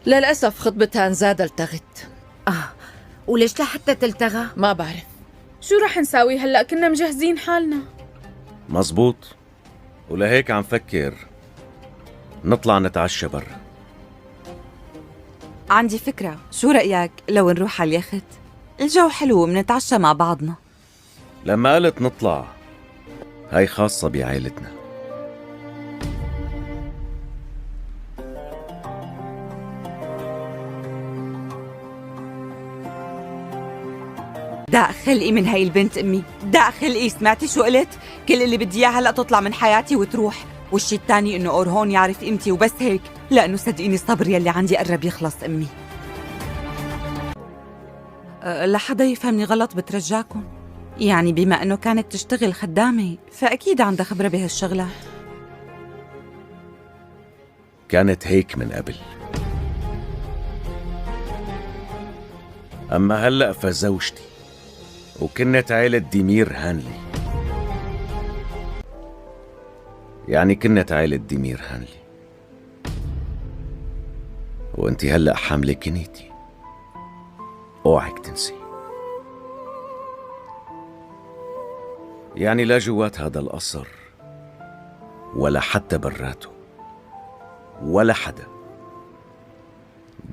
للأسف خطبتها نزاد التغت. وليش لحتى تلتغى؟ ما بعرف. شو رح نساوي هلأ؟ كنا مجهزين حالنا. مزبوط، ولهيك عم فكر نطلع نتعشى برا. عندي فكرة، شو رأيك لو نروح على اليخت؟ الجو حلو ومنتعشى مع بعضنا. لما قلت نطلع هاي خاصة بعائلتنا. داق خلقي من هاي البنت أمي، داق خلقي. سمعتي شو قلت؟ كل اللي بدي إياه هلأ تطلع من حياتي وتروح، والشي التاني إنه أورهون يعرف قيمتي وبس هيك، لأنه صدقيني الصبر يلي عندي قرب يخلص أمي. لحدا يفهمني غلط بترجاكم، يعني بما إنه كانت تشتغل خدامة فأكيد عندها خبرة بهالشغلة. كانت هيك من قبل، أما هلأ فزوجتي وكنت عائلة ديمير هانلي. يعني كنت عائلة ديمير هانلي، وانتي هلأ حاملة كنيتي، اوعك تنسي. يعني لا جوات هذا القصر ولا حتى براته ولا حدا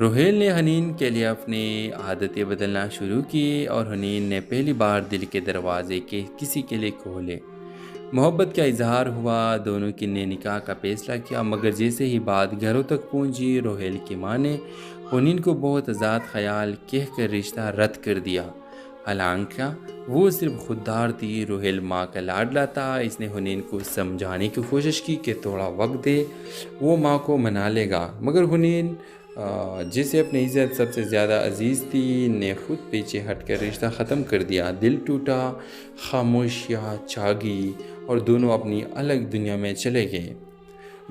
روہیل نے حنین کے لیے اپنی عادتیں بدلنا شروع کی اور حنین نے پہلی بار دل کے دروازے کے کسی کے لیے کھولے۔ محبت کا اظہار ہوا، دونوں کی نے نکاح کا فیصلہ کیا، مگر جیسے ہی بات گھروں تک پہنچی روہیل کی ماں نے حنین کو بہت آزاد خیال کہہ کر رشتہ رد کر دیا۔ حالانکہ وہ صرف خوددار تھی، روہیل ماں کا لاڈلا تھا۔ اس نے حنین کو سمجھانے کی کوشش کی کہ تھوڑا وقت دے، وہ ماں کو منا لے گا، مگر حنین جسے اپنی عزت سب سے زیادہ عزیز تھی نے خود پیچھے ہٹ کر رشتہ ختم کر دیا۔ دل ٹوٹا، خاموشیاں چھا گئی اور دونوں اپنی الگ دنیا میں چلے گئے۔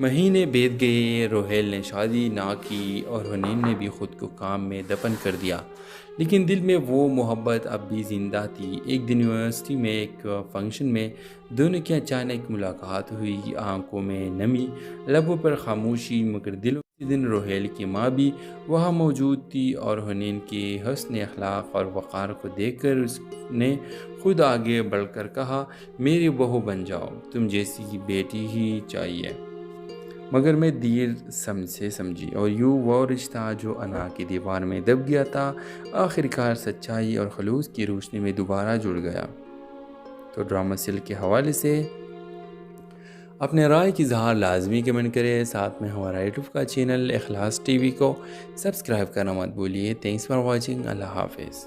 مہینے بیت گئے، روہیل نے شادی نہ کی اور حنین نے بھی خود کو کام میں دفن کر دیا، لیکن دل میں وہ محبت اب بھی زندہ تھی۔ ایک دن یونیورسٹی میں ایک فنکشن میں دونوں کی اچانک ملاقات ہوئی، آنکھوں میں نمی، لبوں پر خاموشی، مگر دلوں دن روہیل کی ماں بھی وہاں موجود تھی اور حنین کی حسن اخلاق اور وقار کو دیکھ کر اس نے خود آگے بڑھ کر کہا، میری بہو بن جاؤ، تم جیسی بیٹی ہی چاہیے۔ مگر میں دیر سے سمجھی اور یوں وہ رشتہ جو انا کی دیوار میں دب گیا تھا آخرکار سچائی اور خلوص کی روشنی میں دوبارہ جڑ گیا۔ تو ڈرامہ سل کے حوالے سے اپنے رائے کی اظہار لازمی کمنٹ کریں، ساتھ میں ہمارا یوٹیوب کا چینل اخلاص ٹی وی کو سبسکرائب کرنا مت بھولیے۔ تھینکس فار واچنگ، اللہ حافظ۔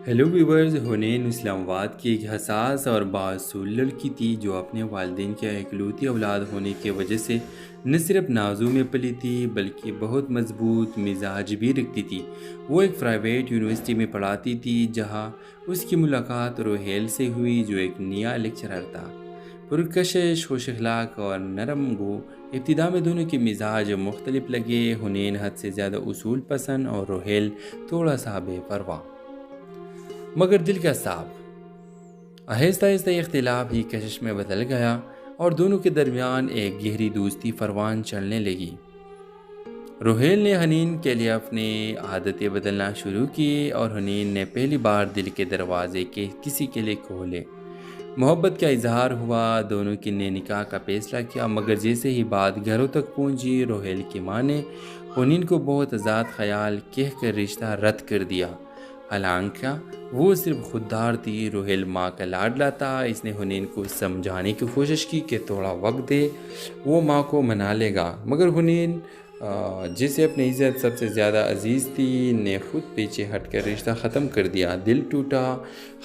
ہیلو ویورز، حنین اسلام آباد کی ایک حساس اور بااصول لڑکی تھی جو اپنے والدین کے اکلوتی اولاد ہونے کی وجہ سے نہ صرف نازوں میں پلی تھی بلکہ بہت مضبوط مزاج بھی رکھتی تھی۔ وہ ایک پرائیویٹ یونیورسٹی میں پڑھاتی تھی جہاں اس کی ملاقات روہیل سے ہوئی جو ایک نیا لیکچرر تھا، پرکشش، خوش اخلاق اور نرم گو۔ ابتدا میں دونوں کے مزاج مختلف لگے، حنین حد سے زیادہ اصول پسند اور روہیل تھوڑا سا بے پرواہ مگر دل کا صاف۔ آہستہ آہستہ یہ اختلاف ہی کشش میں بدل گیا اور دونوں کے درمیان ایک گہری دوستی پروان چڑھنے لگی۔ روہیل نے حنین کے لیے اپنی عادتیں بدلنا شروع کی اور حنین نے پہلی بار دل کے دروازے کے کسی کے لیے کھولے۔ محبت کا اظہار ہوا، دونوں کی نے نکاح کا فیصلہ کیا، مگر جیسے ہی بات گھروں تک پہنچی روہیل کی ماں نے حنین کو بہت آزاد خیال کہہ کر رشتہ رد کر دیا۔ حالانکہ وہ صرف خوددار تھی، روہیل ماں کا لاڈلا تھا۔ اس نے حنین کو سمجھانے کی کوشش کی کہ تھوڑا وقت دے، وہ ماں کو منا لے گا، مگر حنین جسے اپنی عزت سب سے زیادہ عزیز تھی نے خود پیچھے ہٹ کر رشتہ ختم کر دیا۔ دل ٹوٹا،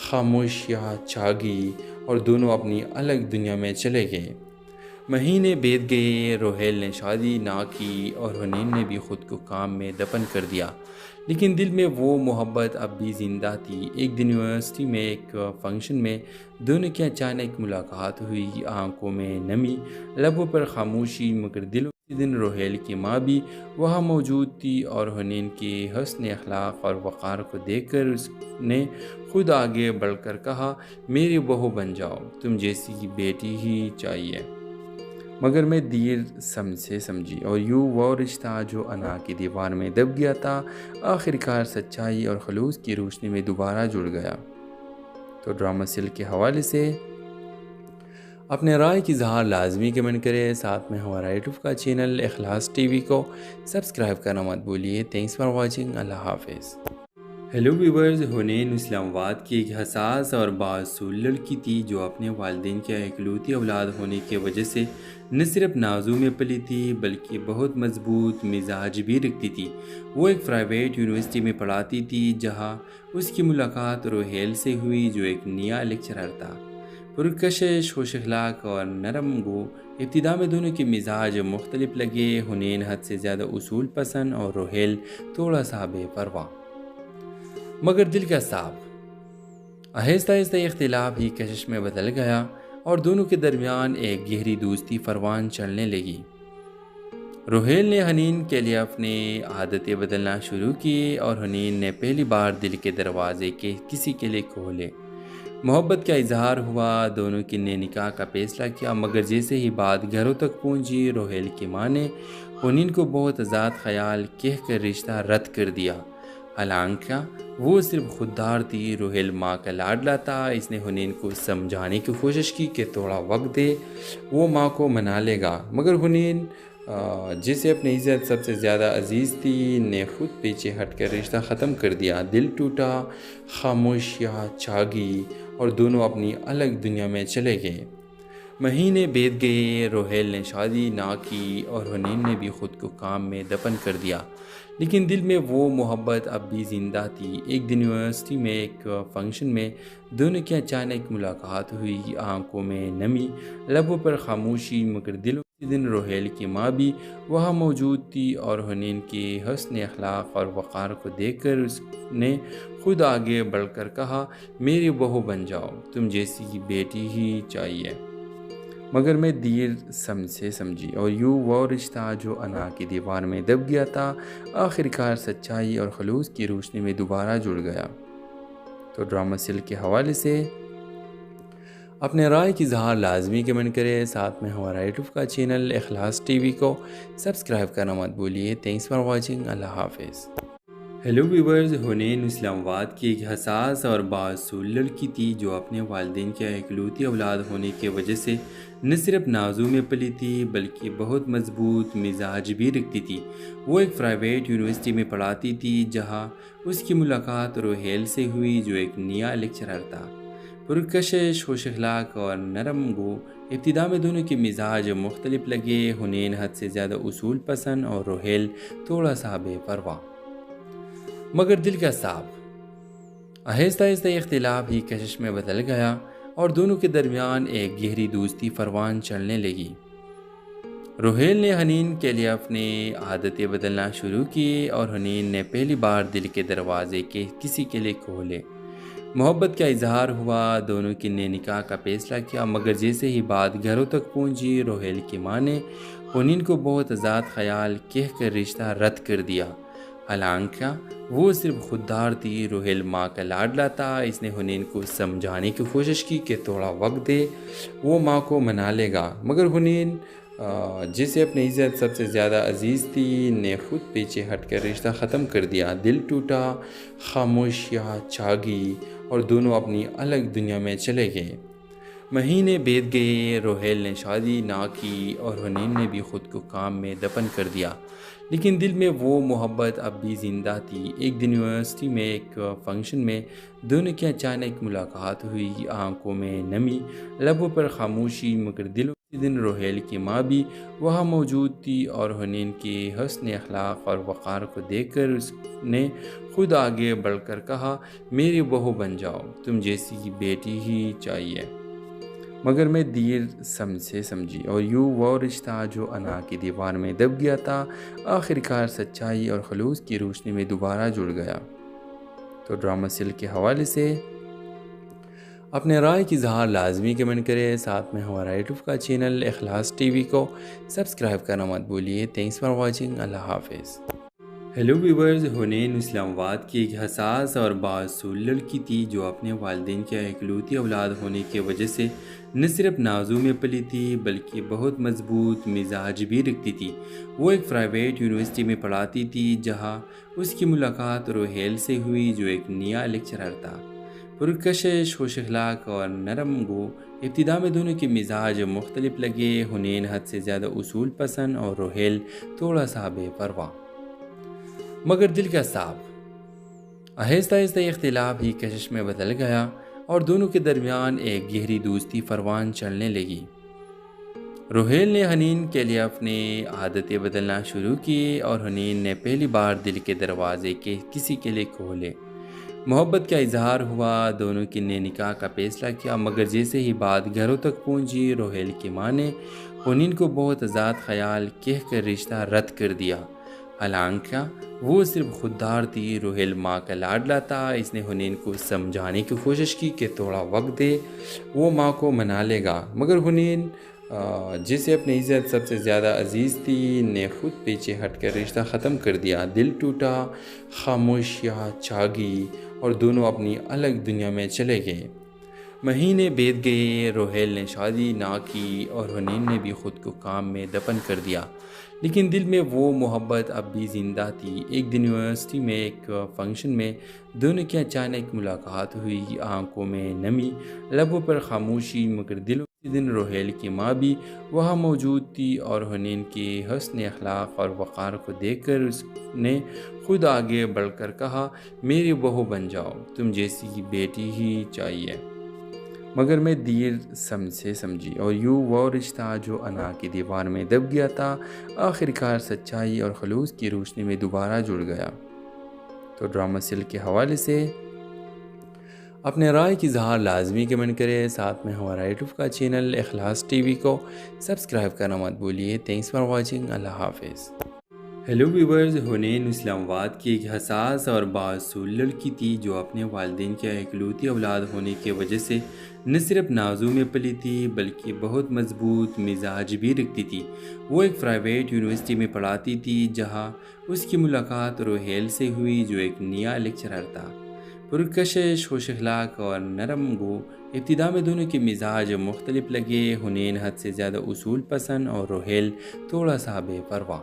خاموشیاں چھا گئی اور دونوں اپنی الگ دنیا میں چلے گئے۔ مہینے بیت گئے، روہیل نے شادی نہ کی اور حنین نے بھی خود کو کام میں دفن کر دیا، لیکن دل میں وہ محبت اب بھی زندہ تھی۔ ایک دن یونیورسٹی میں ایک فنکشن میں دونوں کی اچانک ملاقات ہوئی، آنکھوں میں نمی، لبوں پر خاموشی، مگر دلوں دن روہیل کی ماں بھی وہاں موجود تھی اور حنین کی حسن اخلاق اور وقار کو دیکھ کر اس نے خود آگے بڑھ کر کہا، میری بہو بن جاؤ، تم جیسی بیٹی ہی چاہیے۔ مگر میں دیر سے سمجھی اور یوں وہ رشتہ جو انا کی دیوار میں دب گیا تھا آخرکار سچائی اور خلوص کی روشنی میں دوبارہ جڑ گیا۔ تو ڈرامہ سل کے حوالے سے اپنے رائے کی اظہار لازمی کمنٹ کریں، ساتھ میں ہمارا یوٹیوب کا چینل اخلاص ٹی وی کو سبسکرائب کرنا مت بھولیے۔ تھینکس فار واچنگ، اللہ حافظ۔ ہیلو ویورز، حنین اسلام آباد کی ایک حساس اور بااصول لڑکی تھی جو اپنے والدین کے اکلوتی اولاد ہونے کی وجہ سے نہ صرف نازوں میں پلی تھی بلکہ بہت مضبوط مزاج بھی رکھتی تھی۔ وہ ایک پرائیویٹ یونیورسٹی میں پڑھاتی تھی جہاں اس کی ملاقات روہیل سے ہوئی جو ایک نیا لیکچرر تھا، پرکشش، خوش اخلاق اور نرم گو۔ ابتدا میں دونوں کے مزاج مختلف لگے، حنین حد سے زیادہ اصول پسند اور روہیل تھوڑا سا بے پرواہ مگر دل کا صاف۔ آہستہ آہستہ یہ اختلاف ہی کشش میں بدل گیا اور دونوں کے درمیان ایک گہری دوستی پروان چڑھنے لگی۔ روہیل نے حنین کے لیے اپنی عادتیں بدلنا شروع کی اور حنین نے پہلی بار دل کے دروازے کے کسی کے لیے کھولے۔ محبت کا اظہار ہوا، دونوں کی نے نکاح کا فیصلہ کیا، مگر جیسے ہی بات گھروں تک پہنچی روہیل کی ماں نے حنین کو بہت آزاد خیال کہہ کر رشتہ رد کر دیا۔ حالانکہ وہ صرف خوددار تھی، روہیل ماں کا لاڈلا تھا۔ اس نے حنین کو سمجھانے کی کوشش کی کہ تھوڑا وقت دے، وہ ماں کو منا لے گا، مگر حنین جسے اپنی عزت سب سے زیادہ عزیز تھی نے خود پیچھے ہٹ کر رشتہ ختم کر دیا۔ دل ٹوٹا، خاموشیاں چھا گئی اور دونوں اپنی الگ دنیا میں چلے گئے۔ مہینے بیت گئے، روہیل نے شادی نہ کی اور حنین نے بھی خود کو کام میں دفن کر دیا، لیکن دل میں وہ محبت اب بھی زندہ تھی۔ ایک دن یونیورسٹی میں ایک فنکشن میں دونوں کی اچانک ملاقات ہوئی، آنکھوں میں نمی، لبوں پر خاموشی، مگر دلوں اسی دن روہیل کی ماں بھی وہاں موجود تھی اور حنین کے حسن اخلاق اور وقار کو دیکھ کر اس نے خود آگے بڑھ کر کہا، میری بہو بن جاؤ، تم جیسی بیٹی ہی چاہیے۔ مگر میں دیر سے سمجھی اور یوں وہ رشتہ جو انا کی دیوار میں دب گیا تھا آخر کار سچائی اور خلوص کی روشنی میں دوبارہ جڑ گیا۔ تو ڈرامہ سیل کے حوالے سے اپنے رائے کی اظہار لازمی کمنٹ کریں، ساتھ میں ہمارا یوٹیوب کا چینل اخلاص ٹی وی کو سبسکرائب کرنا مت بھولیے۔ تھینکس فار واچنگ، اللہ حافظ۔ ہیلو ویورز، حنین اسلام آباد کی ایک حساس اور بااصول لڑکی تھی جو اپنے والدین کے اکلوتی اولاد ہونے کی وجہ سے نہ صرف نازوں میں پلی تھی بلکہ بہت مضبوط مزاج بھی رکھتی تھی۔ وہ ایک پرائیویٹ یونیورسٹی میں پڑھاتی تھی جہاں اس کی ملاقات روہیل سے ہوئی جو ایک نیا لیکچرر تھا، پرکشش، خوش اخلاق اور نرم گو۔ ابتدا میں دونوں کے مزاج مختلف لگے، حنین حد سے زیادہ اصول پسند اور روہیل تھوڑا سا بے پرواہ مگر دل کا صاف۔ آہستہ آہستہ اختلاف ہی کشش میں بدل گیا اور دونوں کے درمیان ایک گہری دوستی پروان چڑھنے لگی۔ روہیل نے حنین کے لیے اپنی عادتیں بدلنا شروع کی اور حنین نے پہلی بار دل کے دروازے کے کسی کے لیے کھولے۔ محبت کا اظہار ہوا، دونوں کی نے نکاح کا فیصلہ کیا، مگر جیسے ہی بات گھروں تک پہنچی روہیل کی ماں نے حنین کو بہت آزاد خیال کہہ کر رشتہ رد کر دیا۔ حالانکہ وہ صرف خوددار تھی، روہیل ماں کا لاڈلا تھا۔ اس نے حنین کو سمجھانے کی کوشش کی کہ تھوڑا وقت دے، وہ ماں کو منا لے گا، مگر حنین جسے اپنی عزت سب سے زیادہ عزیز تھی نے خود پیچھے ہٹ کر رشتہ ختم کر دیا۔ دل ٹوٹا، خاموشیاں چھا گئی اور دونوں اپنی الگ دنیا میں چلے گئے۔ مہینے بیت گئے، روہیل نے شادی نہ کی اور حنین نے بھی خود کو کام میں دفن کر دیا، لیکن دل میں وہ محبت اب بھی زندہ تھی۔ ایک دن یونیورسٹی میں ایک فنکشن میں دونوں کی اچانک ملاقات ہوئی، آنکھوں میں نمی، لبوں پر خاموشی، مگر دلوں اسی دن روہیل کی ماں بھی وہاں موجود تھی اور حنین کے حسن اخلاق اور وقار کو دیکھ کر اس نے خود آگے بڑھ کر کہا، میری بہو بن جاؤ، تم جیسی بیٹی ہی چاہیے۔ مگر میں دیر سے سمجھی اور یوں وہ رشتہ جو انا کی دیوار میں دب گیا تھا آخر کار سچائی اور خلوص کی روشنی میں دوبارہ جڑ گیا۔ تو ڈرامہ سیل کے حوالے سے اپنے رائے کی اظہار لازمی کمنٹ کریں، ساتھ میں ہمارا یوٹیوب کا چینل اخلاص ٹی وی کو سبسکرائب کرنا مت بھولیے۔ تھینکس فار واچنگ، اللہ حافظ۔ ہیلو ویورز، حنین اسلام آباد کی ایک حساس اور بااصول لڑکی تھی جو اپنے والدین کے اکلوتی اولاد ہونے کی وجہ سے نہ صرف نازوں میں پلی تھی بلکہ بہت مضبوط مزاج بھی رکھتی تھی۔ وہ ایک پرائیویٹ یونیورسٹی میں پڑھاتی تھی جہاں اس کی ملاقات روہیل سے ہوئی جو ایک نیا لیکچرر تھا، پرکشش، خوش اخلاق اور نرم گو۔ ابتدا میں دونوں کے مزاج مختلف لگے، حنین حد سے زیادہ اصول پسند اور روہیل تھوڑا سا بے پرواہ مگر دل کا صاف۔ آہستہ آہستہ اختلاف ہی کشش میں بدل گیا اور دونوں کے درمیان ایک گہری دوستی پروان چڑھنے لگی۔ روہیل نے حنین کے لیے اپنی عادتیں بدلنا شروع کی اور حنین نے پہلی بار دل کے دروازے کے کسی کے لیے کھولے۔ محبت کا اظہار ہوا، دونوں کی نے نکاح کا فیصلہ کیا، مگر جیسے ہی بات گھروں تک پہنچی روہیل کی ماں نے حنین کو بہت آزاد خیال کہہ کر رشتہ رد کر دیا۔ حالانکہ وہ صرف خوددار تھی، روہیل ماں کا لاڈلا تھا۔ اس نے حنین کو سمجھانے کی کوشش کی کہ تھوڑا وقت دے، وہ ماں کو منا لے گا، مگر حنین جسے اپنی عزت سب سے زیادہ عزیز تھی نے خود پیچھے ہٹ کر رشتہ ختم کر دیا۔ دل ٹوٹا، خاموشیاں چھا گئی اور دونوں اپنی الگ دنیا میں چلے گئے۔ مہینے بیت گئے، روہیل نے شادی نہ کی اور حنین نے بھی خود کو کام میں دفن کر دیا، لیکن دل میں وہ محبت اب بھی زندہ تھی۔ ایک دن یونیورسٹی میں ایک فنکشن میں دونوں کی اچانک ملاقات ہوئی، آنکھوں میں نمی، لبوں پر خاموشی، مگر دلوں دن روہیل کی ماں بھی وہاں موجود تھی اور حنین کے حسن اخلاق اور وقار کو دیکھ کر اس نے خود آگے بڑھ کر کہا، میری بہو بن جاؤ، تم جیسی بیٹی ہی چاہیے۔ مگر میں دیر سے سمجھی اور یوں وہ رشتہ جو انا کی دیوار میں دب گیا تھا آخرکار سچائی اور خلوص کی روشنی میں دوبارہ جڑ گیا۔ تو ڈرامہ سل کے حوالے سے اپنے رائے کی اظہار لازمی کمنٹ کرے، ساتھ میں ہمارا یوٹیوب کا چینل اخلاص ٹی وی کو سبسکرائب کرنا مت بھولیے۔ تھینکس فار واچنگ، اللہ حافظ۔ ہیلو ویورز، حنین اسلام آباد کی ایک حساس اور بااصول لڑکی تھی جو اپنے والدین کی اکلوتی اولاد ہونے کی وجہ سے نہ صرف نازوں میں پلی تھی بلکہ بہت مضبوط مزاج بھی رکھتی تھی۔ وہ ایک پرائیویٹ یونیورسٹی میں پڑھاتی تھی جہاں اس کی ملاقات روہیل سے ہوئی جو ایک نیا لیکچرر تھا، پرکشش، خوش اخلاق اور نرم گو۔ ابتدا میں دونوں کے مزاج مختلف لگے، حنین حد سے زیادہ اصول پسند اور روہیل تھوڑا سا بے پرواہ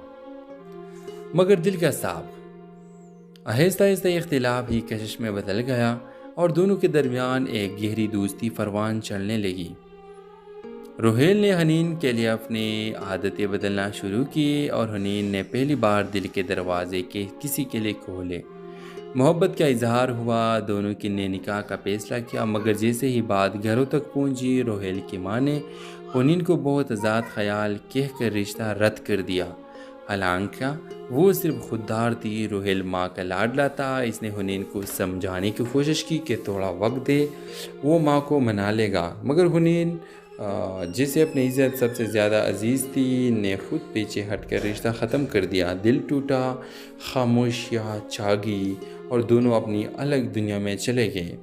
مگر دل کا صاف۔ آہستہ آہستہ اختلاف ہی کشش میں بدل گیا اور دونوں کے درمیان ایک گہری دوستی پروان چڑھنے لگی۔ روہیل نے حنین کے لیے اپنی عادتیں بدلنا شروع کی اور حنین نے پہلی بار دل کے دروازے کے کسی کے لیے کھولے۔ محبت کا اظہار ہوا، دونوں کی نے نکاح کا فیصلہ کیا، مگر جیسے ہی بات گھروں تک پہنچی روہیل کی ماں نے حنین کو بہت آزاد خیال کہہ کر رشتہ رد کر دیا۔ حالانکہ وہ صرف خوددار تھی، روہیل ماں کا لاڈلا تھا۔ اس نے حنین کو سمجھانے کی کوشش کی کہ تھوڑا وقت دے، وہ ماں کو منا لے گا، مگر حنین جسے اپنی عزت سب سے زیادہ عزیز تھی نے خود پیچھے ہٹ کر رشتہ ختم کر دیا۔ دل ٹوٹا، خاموشیاں چھا گئی اور دونوں اپنی الگ دنیا میں چلے گئے۔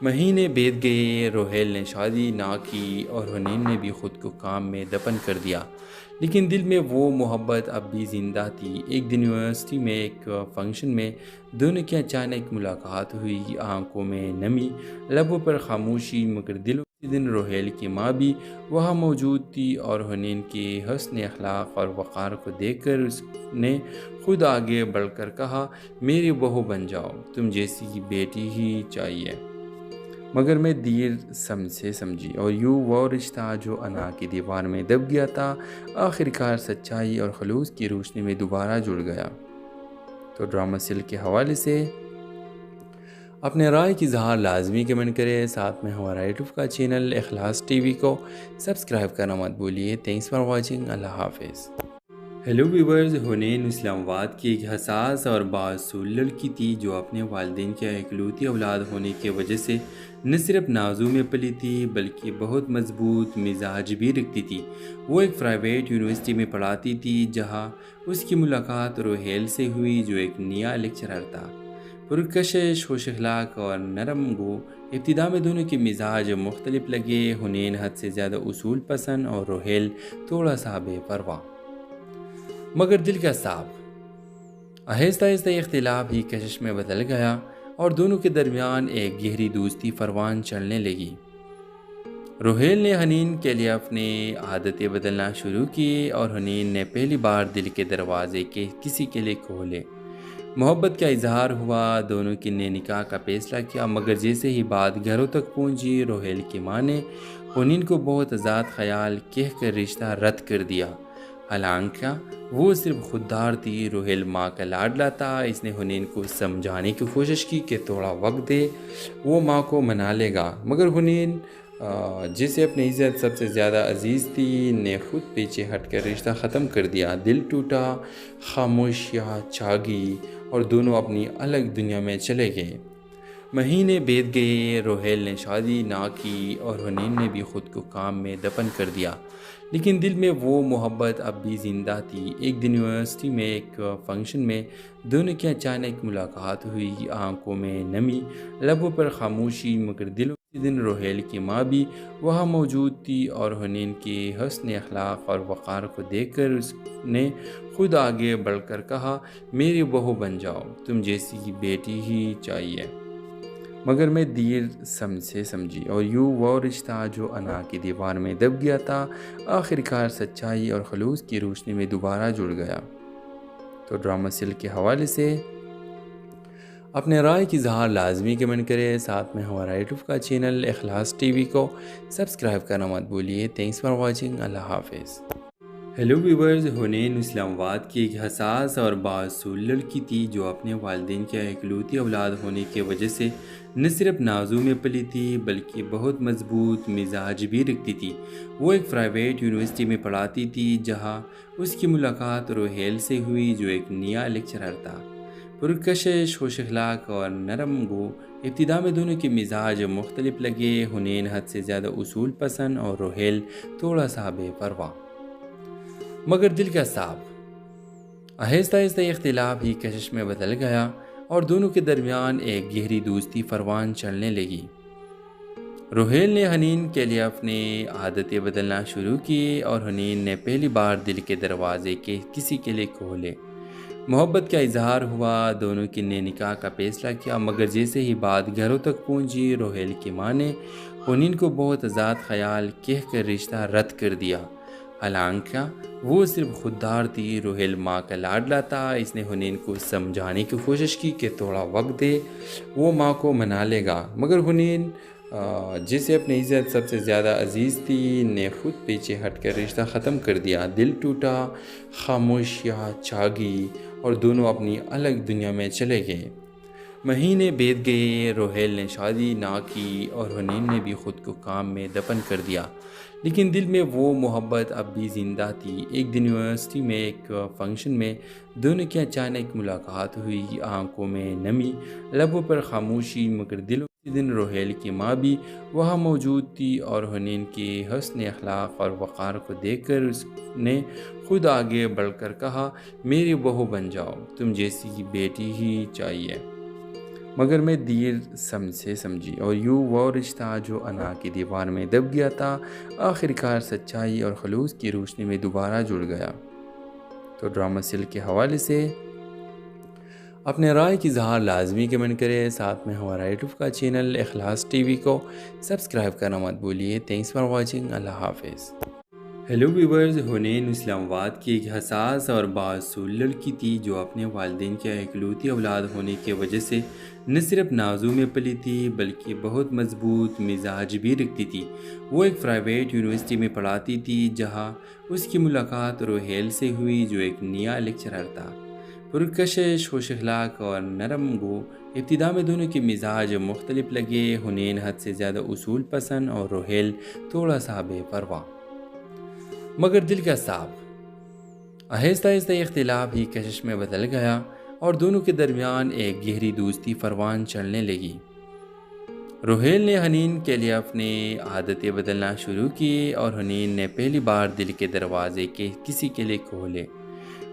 مہینے بیت گئے، روہیل نے شادی نہ کی اور حنین نے بھی خود کو کام میں دفن کر دیا، لیکن دل میں وہ محبت اب بھی زندہ تھی۔ ایک دن یونیورسٹی میں ایک فنکشن میں دونوں کی اچانک ملاقات ہوئی، آنکھوں میں نمی، لبوں پر خاموشی، مگر دلوں دن روہیل کی ماں بھی وہاں موجود تھی اور حنین کے حسن اخلاق اور وقار کو دیکھ کر اس نے خود آگے بڑھ کر کہا، میری بہو بن جاؤ، تم جیسی بیٹی ہی چاہیے۔ مگر میں دیر سے سمجھی اور یوں وہ رشتہ جو انا کی دیوار میں دب گیا تھا آخرکار سچائی اور خلوص کی روشنی میں دوبارہ جڑ گیا۔ تو ڈرامہ سل کے حوالے سے اپنے رائے کی اظہار لازمی کمنٹ کرے، ساتھ میں ہمارا یوٹیوب کا چینل اخلاص ٹی وی کو سبسکرائب کرنا مت بھولیے۔ تھینکس فار واچنگ، اللہ حافظ۔ ہیلو ویورز، حنین اسلام آباد کی ایک حساس اور بااصول لڑکی تھی جو اپنے والدین کی اکلوتی اولاد ہونے کی وجہ سے نہ صرف نازوں میں پلی تھی بلکہ بہت مضبوط مزاج بھی رکھتی تھی۔ وہ ایک پرائیویٹ یونیورسٹی میں پڑھاتی تھی جہاں اس کی ملاقات روہیل سے ہوئی جو ایک نیا لیکچرر تھا، پرکشش، خوش اخلاق اور نرم گو۔ ابتدا میں دونوں کے مزاج مختلف لگے، حنین حد سے زیادہ اصول پسند اور روہیل تھوڑا سا بے پرواہ مگر دل کا صاف۔ آہستہ آہستہ اختلاف ہی کشش میں بدل گیا اور دونوں کے درمیان ایک گہری دوستی پروان چڑھنے لگی۔ روہیل نے حنین کے لیے اپنی عادتیں بدلنا شروع کی اور حنین نے پہلی بار دل کے دروازے کے کسی کے لیے کھولے۔ محبت کا اظہار ہوا، دونوں کی نے نکاح کا فیصلہ کیا، مگر جیسے ہی بات گھروں تک پہنچی روہیل کی ماں نے حنین کو بہت آزاد خیال کہہ کر رشتہ رد کر دیا۔ حالانکہ وہ صرف خوددار تھی، روہیل ماں کا لاڈلا تھا۔ اس نے حنین کو سمجھانے کی کوشش کی کہ تھوڑا وقت دے، وہ ماں کو منا لے گا، مگر حنین جسے اپنی عزت سب سے زیادہ عزیز تھی نے خود پیچھے ہٹ کر رشتہ ختم کر دیا۔ دل ٹوٹا، خاموشیاں چھا گئی اور دونوں اپنی الگ دنیا میں چلے گئے۔ مہینے بیت گئے، روہیل نے شادی نہ کی اور حنین نے بھی خود کو کام میں دفن کر دیا، لیکن دل میں وہ محبت اب بھی زندہ تھی۔ ایک دن یونیورسٹی میں ایک فنکشن میں دونوں کی اچانک ملاقات ہوئی، آنکھوں میں نمی، لبوں پر خاموشی، مگر دلوں دن روہیل کی ماں بھی وہاں موجود تھی اور حنین کے حسن اخلاق اور وقار کو دیکھ کر اس نے خود آگے بڑھ کر کہا، میری بہو بن جاؤ، تم جیسی بیٹی ہی چاہیے۔ مگر میں دیر سے سمجھی اور یوں وہ رشتہ جو انا کی دیوار میں دب گیا تھا آخرکار سچائی اور خلوص کی روشنی میں دوبارہ جڑ گیا۔ تو ڈرامہ سل کے حوالے سے اپنے رائے کی اظہار لازمی کمنٹ کریں، ساتھ میں ہمارا یوٹیوب کا چینل اخلاص ٹی وی کو سبسکرائب کرنا مت بھولیے۔ تھینکس فار واچنگ، اللہ حافظ۔ ہیلو ویورز، حنین اسلام آباد کی ایک حساس اور بااصول لڑکی تھی جو اپنے والدین کی اکلوتی اولاد ہونے کی وجہ سے نہ صرف نازوں میں پلی تھی بلکہ بہت مضبوط مزاج بھی رکھتی تھی۔ وہ ایک پرائیویٹ یونیورسٹی میں پڑھاتی تھی جہاں اس کی ملاقات روہیل سے ہوئی جو ایک نیا لیکچرر تھا، پرکشش، خوش اخلاق اور نرم گو۔ ابتدا میں دونوں کے مزاج مختلف لگے، حنین حد سے زیادہ اصول پسند اور روہیل تھوڑا سا بے پرواہ مگر دل کا صاف۔ آہستہ آہستہ یہ اختلاف ہی کشش میں بدل گیا اور دونوں کے درمیان ایک گہری دوستی پروان چڑھنے لگی۔ روہیل نے حنین کے لیے اپنی عادتیں بدلنا شروع کی اور حنین نے پہلی بار دل کے دروازے کے کسی کے لیے کھولے۔ محبت کا اظہار ہوا، دونوں کی نے نکاح کا فیصلہ کیا، مگر جیسے ہی بات گھروں تک پہنچی، روہیل کی ماں نے حنین کو بہت آزاد خیال کہہ کر رشتہ رد کر دیا۔ حالانکہ وہ صرف خوددار تھی، روہیل ماں کا لاڈلا تھا۔ اس نے حنین کو سمجھانے کی کوشش کی کہ تھوڑا وقت دے، وہ ماں کو منا لے گا، مگر حنین جسے اپنی عزت سب سے زیادہ عزیز تھی نے خود پیچھے ہٹ کر رشتہ ختم کر دیا۔ دل ٹوٹا، خاموشیاں چھا گئی اور دونوں اپنی الگ دنیا میں چلے گئے۔ مہینے بیت گئے، روہیل نے شادی نہ کی اور حنین نے بھی خود کو کام میں دفن کر دیا، لیکن دل میں وہ محبت اب بھی زندہ تھی۔ ایک دن یونیورسٹی میں ایک فنکشن میں دونوں کی اچانک ملاقات ہوئی، آنکھوں میں نمی، لبوں پر خاموشی، مگر دلوں کے دن روہیل کی ماں بھی وہاں موجود تھی اور حنین کی حسن اخلاق اور وقار کو دیکھ کر اس نے خود آگے بڑھ کر کہا، میری بہو بن جاؤ، تم جیسی بیٹی ہی چاہیے۔ مگر میں دیر سے سمجھی اور یوں وہ رشتہ جو انا کی دیوار میں دب گیا تھا آخرکار سچائی اور خلوص کی روشنی میں دوبارہ جڑ گیا۔ تو ڈرامہ سیل کے حوالے سے اپنے رائے کی اظہار لازمی کمنٹ کریں، ساتھ میں ہمارا یوٹیوب کا چینل اخلاص ٹی وی کو سبسکرائب کرنا مت بھولیے۔ تھینکس فار واچنگ، اللہ حافظ۔ ہیلو ویورز، حنین اسلام آباد کی ایک حساس اور بااصول لڑکی تھی جو اپنے والدین کی اکلوتی اولاد ہونے کی وجہ سے نہ صرف نازوں میں پلی تھی بلکہ بہت مضبوط مزاج بھی رکھتی تھی۔ وہ ایک پرائیویٹ یونیورسٹی میں پڑھاتی تھی جہاں اس کی ملاقات روہیل سے ہوئی جو ایک نیا لیکچرر تھا، پرکشش، خوش اخلاق اور نرم گو۔ ابتدا میں دونوں کے مزاج مختلف لگے، حنین حد سے زیادہ اصول پسند اور روہیل تھوڑا سا بے پرواہ مگر دل کا صاف۔ آہستہ آہستہ یہ اختلاف ہی کشش میں بدل گیا اور دونوں کے درمیان ایک گہری دوستی پروان چڑھنے لگی۔ روہیل نے حنین کے لیے اپنی عادتیں بدلنا شروع کی اور حنین نے پہلی بار دل کے دروازے کے کسی کے لیے کھولے۔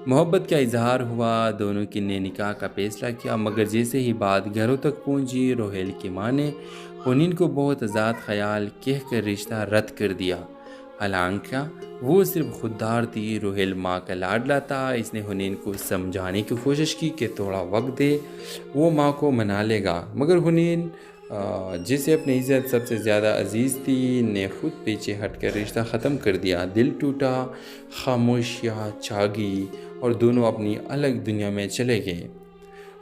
محبت کا اظہار ہوا، دونوں کی نے نکاح کا فیصلہ کیا، مگر جیسے ہی بات گھروں تک پہنچی، روہیل کی ماں نے حنین کو بہت آزاد خیال کہہ کر رشتہ رد کر دیا۔ حالانکہ وہ صرف خوددار تھی، روہیل ماں کا لاڈلا تھا۔ اس نے حنین کو سمجھانے کی کوشش کی کہ تھوڑا وقت دے، وہ ماں کو منا لے گا، مگر حنین جسے اپنی عزت سب سے زیادہ عزیز تھی نے خود پیچھے ہٹ کر رشتہ ختم کر دیا۔ دل ٹوٹا، خاموشیاں چھا گئی اور دونوں اپنی الگ دنیا میں چلے گئے۔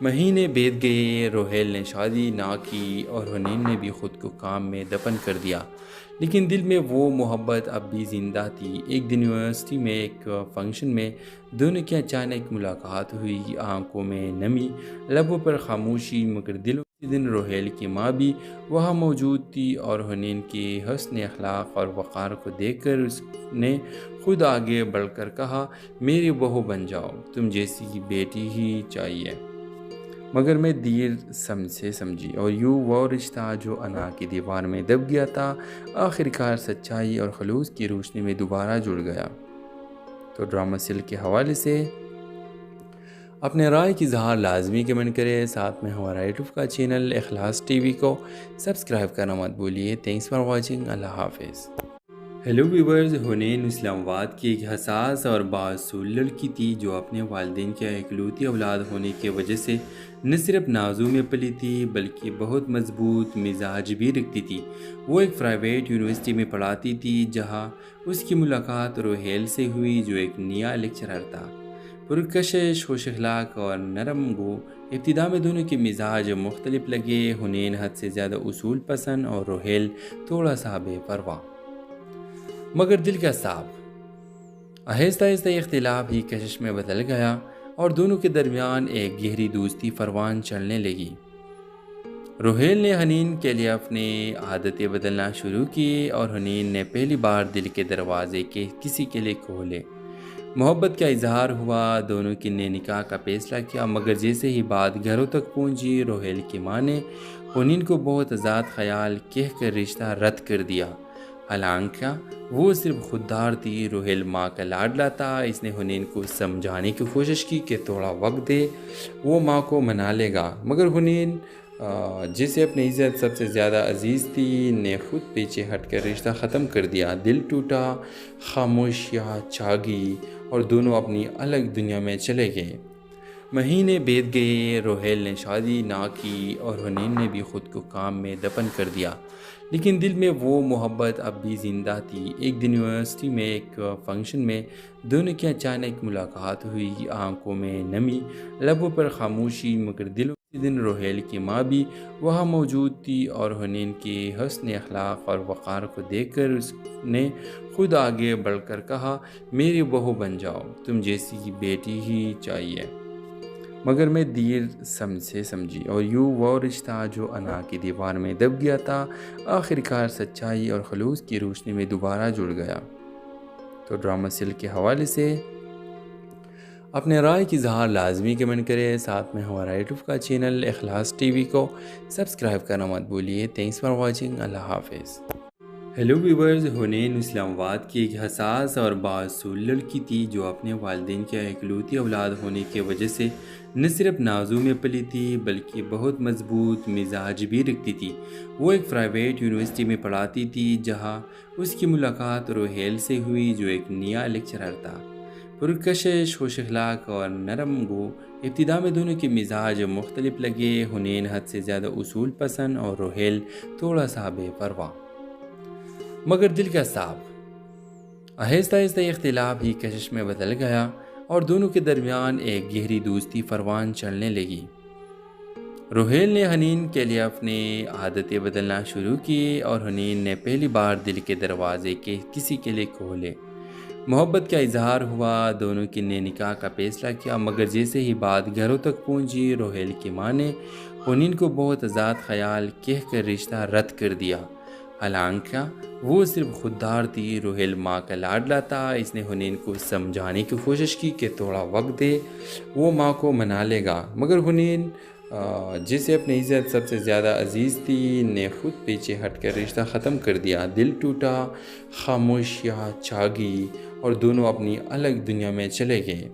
مہینے بیت گئے، روہیل نے شادی نہ کی اور حنین نے بھی خود کو کام میں دفن کر دیا، لیکن دل میں وہ محبت اب بھی زندہ تھی۔ ایک دن یونیورسٹی میں ایک فنکشن میں دونوں کی اچانک ملاقات ہوئی، آنکھوں میں نمی، لبوں پر خاموشی، مگر دلوں کے دن روہیل کی ماں بھی وہاں موجود تھی اور حنین کی حسن اخلاق اور وقار کو دیکھ کر اس نے خود آگے بڑھ کر کہا، میری بہو بن جاؤ، تم جیسی بیٹی ہی چاہیے۔ مگر میں دیر سے سمجھی اور یوں وہ رشتہ جو انا کی دیوار میں دب گیا تھا آخرکار سچائی اور خلوص کی روشنی میں دوبارہ جڑ گیا۔ تو ڈرامہ سیل کے حوالے سے اپنے رائے کی اظہار لازمی کمنٹ کریں، ساتھ میں ہمارا یوٹیوب کا چینل اخلاص ٹی وی کو سبسکرائب کرنا مت بھولیے۔ تھینکس فار واچنگ، اللہ حافظ۔ ہیلو ویورز، حنین اسلام آباد کی ایک حساس اور بااصول لڑکی تھی جو اپنے والدین کی اکلوتی اولاد ہونے کی وجہ سے نہ صرف نازوں میں پلی تھی بلکہ بہت مضبوط مزاج بھی رکھتی تھی۔ وہ ایک پرائیویٹ یونیورسٹی میں پڑھاتی تھی جہاں اس کی ملاقات روہیل سے ہوئی جو ایک نیا لیکچرر تھا، پرکشش، خوش اخلاق اور نرم گو۔ ابتدا میں دونوں کے مزاج مختلف لگے، حنین حد سے زیادہ اصول پسند اور روحیل تھوڑا سا بے پرواہ مگر دل کا صاف۔ آہستہ آہستہ یہ اختلاف ہی کشش میں بدل گیا اور دونوں کے درمیان ایک گہری دوستی پروان چڑھنے لگی۔ روحیل نے حنین کے لیے اپنی عادتیں بدلنا شروع کی اور حنین نے پہلی بار دل کے دروازے کے کسی کے لیے کھولے۔ محبت کا اظہار ہوا، دونوں کی نے نکاح کا فیصلہ کیا، مگر جیسے ہی بات گھروں تک پہنچی، روحیل کی ماں نے حنین کو بہت آزاد خیال کہہ کر رشتہ رد کر دیا۔ حالانکہ وہ صرف خوددار تھی، روحیل ماں کا لاڈلا تھا۔ اس نے حنین کو سمجھانے کی کوشش کی کہ تھوڑا وقت دے، وہ ماں کو منا لے گا، مگر حنین جسے اپنی عزت سب سے زیادہ عزیز تھی نے خود پیچھے ہٹ کر رشتہ ختم کر دیا۔ دل ٹوٹا، خاموشیاں چھا گئی اور دونوں اپنی الگ دنیا میں چلے گئے۔ مہینے بیت گئے، روحیل نے شادی نہ کی اور حنین نے بھی خود کو کام میں دفن کر دیا، لیکن دل میں وہ محبت اب بھی زندہ تھی۔ ایک دن یونیورسٹی میں ایک فنکشن میں دونوں کی اچانک ملاقات ہوئی، آنکھوں میں نمی، لبوں پر خاموشی، مگر دلوں دن روحیل کی ماں بھی وہاں موجود تھی اور حنین کی حسن اخلاق اور وقار کو دیکھ کر اس نے خود آگے بڑھ کر کہا، میری بہو بن جاؤ، تم جیسی بیٹی ہی چاہیے۔ مگر میں دیر سے سمجھی اور یوں وہ رشتہ جو انا کی دیوار میں دب گیا تھا آخرکار سچائی اور خلوص کی روشنی میں دوبارہ جڑ گیا۔ تو ڈرامہ سیل کے حوالے سے اپنے رائے کی اظہار لازمی کمنٹ کریں، ساتھ میں ہمارا یوٹیوب کا چینل اخلاص ٹی وی کو سبسکرائب کرنا مت بھولیے۔ تھینکس فار واچنگ، اللہ حافظ۔ ہیلو ویورز، حنین اسلام آباد کی ایک حساس اور بااصول لڑکی تھی جو اپنے والدین کے اکلوتی اولاد ہونے کی وجہ سے نہ صرف نازوں میں پلی تھی بلکہ بہت مضبوط مزاج بھی رکھتی تھی۔ وہ ایک پرائیویٹ یونیورسٹی میں پڑھاتی تھی جہاں اس کی ملاقات روحیل سے ہوئی جو ایک نیا لیکچرر تھا، پرکشش، خوش اخلاق اور نرم گو۔ ابتدا میں دونوں کے مزاج مختلف لگے، حنین حد سے زیادہ اصول پسند اور روحیل تھوڑا سا بے پرواہ مگر دل کا صاف۔ آہستہ آہستہ یہ اختلاف ہی کشش میں بدل گیا اور دونوں کے درمیان ایک گہری دوستی پروان چڑھنے لگی۔ روحیل نے حنین کے لیے اپنی عادتیں بدلنا شروع کی اور حنین نے پہلی بار دل کے دروازے کے کسی کے لیے کھولے۔ محبت کا اظہار ہوا، دونوں کی نے نکاح کا فیصلہ کیا، مگر جیسے ہی بات گھروں تک پہنچی، روحیل کی ماں نے حنین کو بہت آزاد خیال کہہ کر رشتہ رد کر دیا۔ حالانکہ وہ صرف خوددار تھی، روحیل ماں کا لاڈلا تھا۔ اس نے حنین کو سمجھانے کی کوشش کی کہ تھوڑا وقت دے، وہ ماں کو منا لے گا، مگر حنین جسے اپنی عزت سب سے زیادہ عزیز تھی نے خود پیچھے ہٹ کر رشتہ ختم کر دیا۔ دل ٹوٹا، خاموشیاں چھا گئی اور دونوں اپنی الگ دنیا میں چلے گئے۔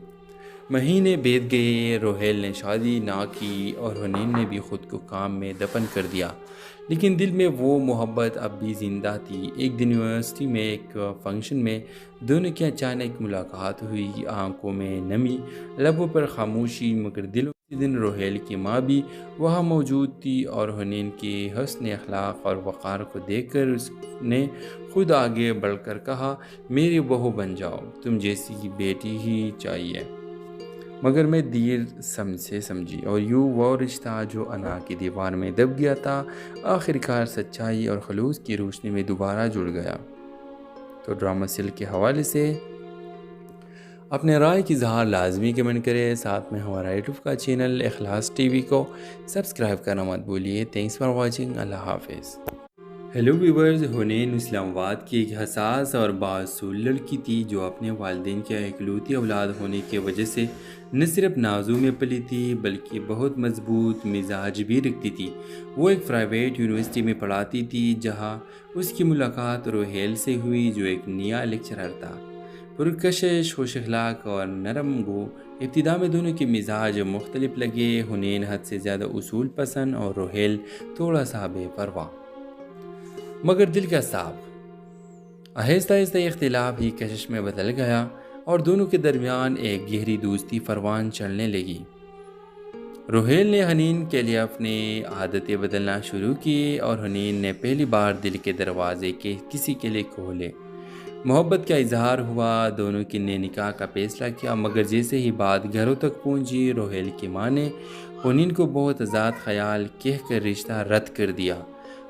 مہینے بیت گئے، روحیل نے شادی نہ کی اور حنین نے بھی خود کو کام میں دفن کر دیا، لیکن دل میں وہ محبت اب بھی زندہ تھی۔ ایک دن یونیورسٹی میں ایک فنکشن میں دونوں کی اچانک ملاقات ہوئی، آنکھوں میں نمی، لبوں پر خاموشی، مگر دلوں دن روحیل کی ماں بھی وہاں موجود تھی اور حنین کی حسن اخلاق اور وقار کو دیکھ کر اس نے خود آگے بڑھ کر کہا، میری بہو بن جاؤ، تم جیسی بیٹی ہی چاہیے۔ مگر میں دیر سے سمجھی اور یوں وہ رشتہ جو انا کی دیوار میں دب گیا تھا آخرکار سچائی اور خلوص کی روشنی میں دوبارہ جڑ گیا۔ تو ڈرامہ سیل کے حوالے سے اپنے رائے کی اظہار لازمی کمنٹ کریں، ساتھ میں ہمارا یوٹیوب کا چینل اخلاص ٹی وی کو سبسکرائب کرنا مت بھولیے۔ تھینکس فار واچنگ، اللہ حافظ۔ ہیلو ویورز، حنین اسلام آباد کی ایک حساس اور بااصول لڑکی تھی جو اپنے والدین کے اکلوتی اولاد ہونے کی وجہ سے نہ صرف نازوں میں پلی تھی بلکہ بہت مضبوط مزاج بھی رکھتی تھی۔ وہ ایک پرائیویٹ یونیورسٹی میں پڑھاتی تھی جہاں اس کی ملاقات روحیل سے ہوئی جو ایک نیا لیکچرر تھا، پرکشش، خوش اخلاق اور نرم گو۔ ابتدا میں دونوں کے مزاج مختلف لگے، حنین حد سے زیادہ اصول پسند اور روحیل تھوڑا سا بے پرواہ مگر دل کا صاف۔ آہستہ آہستہ یہ اختلاف ہی کشش میں بدل گیا اور دونوں کے درمیان ایک گہری دوستی پروان چڑھنے لگی۔ روحیل نے حنین کے لیے اپنی عادتیں بدلنا شروع کی اور حنین نے پہلی بار دل کے دروازے کے کسی کے لیے کھولے۔ محبت کا اظہار ہوا، دونوں کی نے نکاح کا فیصلہ کیا، مگر جیسے ہی بات گھروں تک پہنچی روہیل کی ماں نے حنین کو بہت آزاد خیال کہہ کر رشتہ رد کر دیا۔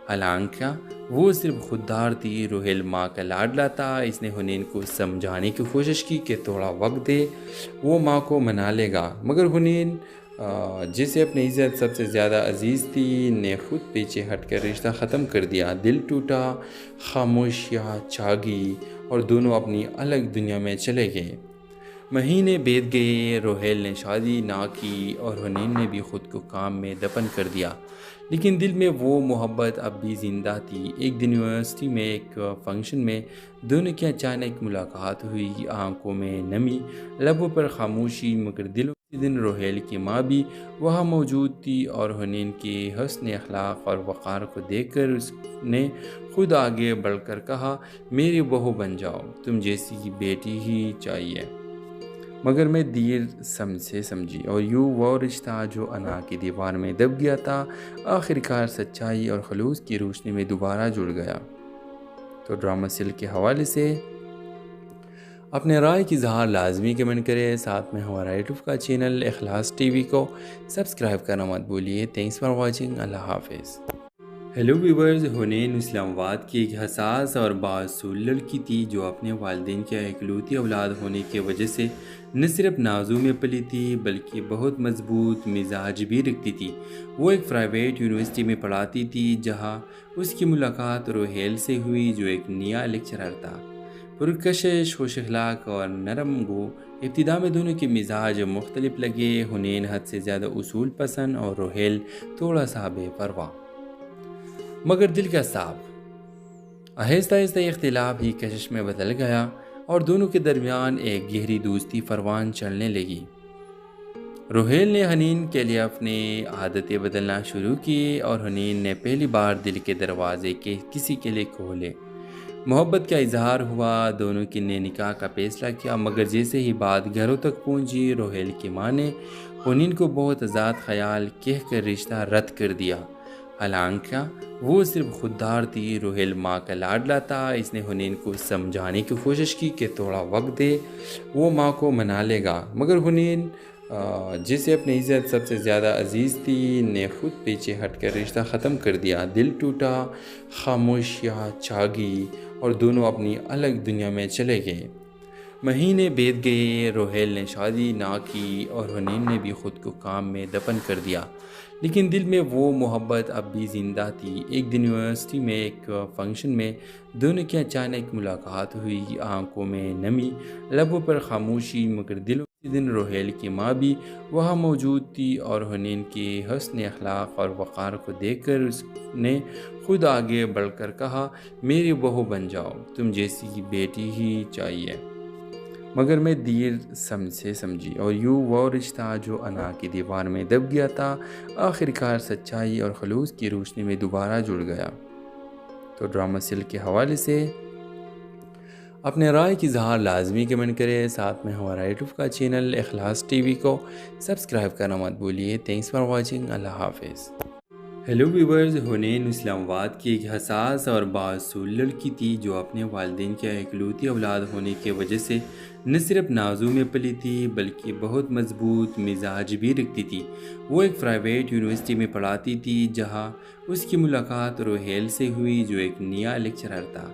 حالانکہ وہ صرف خوددار تھی، روہیل ماں کا لاڈلا تھا۔ اس نے حنین کو سمجھانے کی کوشش کی کہ تھوڑا وقت دے، وہ ماں کو منا لے گا، مگر حنین جسے اپنی عزت سب سے زیادہ عزیز تھی نے خود پیچھے ہٹ کر رشتہ ختم کر دیا۔ دل ٹوٹا، خاموشیاں چھا گئی اور دونوں اپنی الگ دنیا میں چلے گئے۔ مہینے بیت گئے، روہیل نے شادی نہ کی اور حنین نے بھی خود کو کام میں دفن کر دیا، لیکن دل میں وہ محبت اب بھی زندہ تھی۔ ایک دن یونیورسٹی میں ایک فنکشن میں دونوں کی اچانک ملاقات ہوئی، آنکھوں میں نمی، لبوں پر خاموشی، مگر دلوں اسی دن روہیل کی ماں بھی وہاں موجود تھی اور حنین کے حسن اخلاق اور وقار کو دیکھ کر اس نے خود آگے بڑھ کر کہا، میری بہو بن جاؤ، تم جیسی بیٹی ہی چاہیے۔ مگر میں دیر سے سمجھی اور یوں وہ رشتہ جو انا کی دیوار میں دب گیا تھا آخرکار سچائی اور خلوص کی روشنی میں دوبارہ جڑ گیا۔ تو ڈرامہ سل کے حوالے سے اپنے رائے کی اظہار لازمی کمنٹ کریں، ساتھ میں ہمارا یوٹیوب کا چینل اخلاص ٹی وی کو سبسکرائب کرنا مت بھولیے۔ تھینکس فار واچنگ، اللہ حافظ۔ ہیلو ویورز، حنین اسلام آباد کی ایک حساس اور بااصول لڑکی تھی جو اپنے والدین کی اکلوتی اولاد ہونے کی وجہ سے نہ صرف نازوں میں پلی تھی بلکہ بہت مضبوط مزاج بھی رکھتی تھی۔ وہ ایک پرائیویٹ یونیورسٹی میں پڑھاتی تھی جہاں اس کی ملاقات روہیل سے ہوئی جو ایک نیا لیکچرر تھا، پرکشش، خوش اخلاق اور نرم گو۔ ابتدا میں دونوں کے مزاج مختلف لگے، حنین حد سے زیادہ اصول پسند اور روہیل تھوڑا سا بے پرواہ مگر دل کا صاف۔ آہستہ آہستہ اختلاف ہی کشش میں بدل گیا اور دونوں کے درمیان ایک گہری دوستی پروان چڑھنے لگی۔ روہیل نے حنین کے لیے اپنی عادتیں بدلنا شروع کی اور حنین نے پہلی بار دل کے دروازے کے کسی کے لیے کھولے۔ محبت کا اظہار ہوا، دونوں کی نے نکاح کا فیصلہ کیا، مگر جیسے ہی بات گھروں تک پہنچی روہیل کی ماں نے حنین کو بہت آزاد خیال کہہ کر رشتہ رد کر دیا۔ حالانکہ وہ صرف خوددار تھی، روہیل ماں کا لاڈلا تھا۔ اس نے حنین کو سمجھانے کی کوشش کی کہ تھوڑا وقت دے، وہ ماں کو منا لے گا، مگر حنین جسے اپنی عزت سب سے زیادہ عزیز تھی نے خود پیچھے ہٹ کر رشتہ ختم کر دیا۔ دل ٹوٹا، خاموشیاں چھا گئی اور دونوں اپنی الگ دنیا میں چلے گئے۔ مہینے بیت گئے، روہیل نے شادی نہ کی اور حنین نے بھی خود کو کام میں دفن کر دیا، لیکن دل میں وہ محبت اب بھی زندہ تھی۔ ایک دن یونیورسٹی میں ایک فنکشن میں دونوں کی اچانک ملاقات ہوئی، آنکھوں میں نمی، لبوں پر خاموشی، مگر دلوں اسی دن روہیل کی ماں بھی وہاں موجود تھی اور حنین کے حسن اخلاق اور وقار کو دیکھ کر اس نے خود آگے بڑھ کر کہا، میری بہو بن جاؤ، تم جیسی بیٹی ہی چاہیے۔ مگر میں دیر سے سمجھی اور یوں وہ رشتہ جو انا کی دیوار میں دب گیا تھا آخرکار سچائی اور خلوص کی روشنی میں دوبارہ جڑ گیا۔ تو ڈرامہ سل کے حوالے سے اپنے رائے کی اظہار لازمی کمنٹ کریں، ساتھ میں ہمارا یوٹیوب کا چینل اخلاص ٹی وی کو سبسکرائب کرنا مت بھولیے۔ تھینکس فار واچنگ، اللہ حافظ۔ ہیلو ویورز، حنین اسلام آباد کی ایک حساس اور بااصول لڑکی تھی جو اپنے والدین کی اکلوتی اولاد ہونے کی وجہ سے نہ صرف نازوں میں پلی تھی بلکہ بہت مضبوط مزاج بھی رکھتی تھی۔ وہ ایک پرائیویٹ یونیورسٹی میں پڑھاتی تھی جہاں اس کی ملاقات روہیل سے ہوئی جو ایک نیا لیکچرر تھا،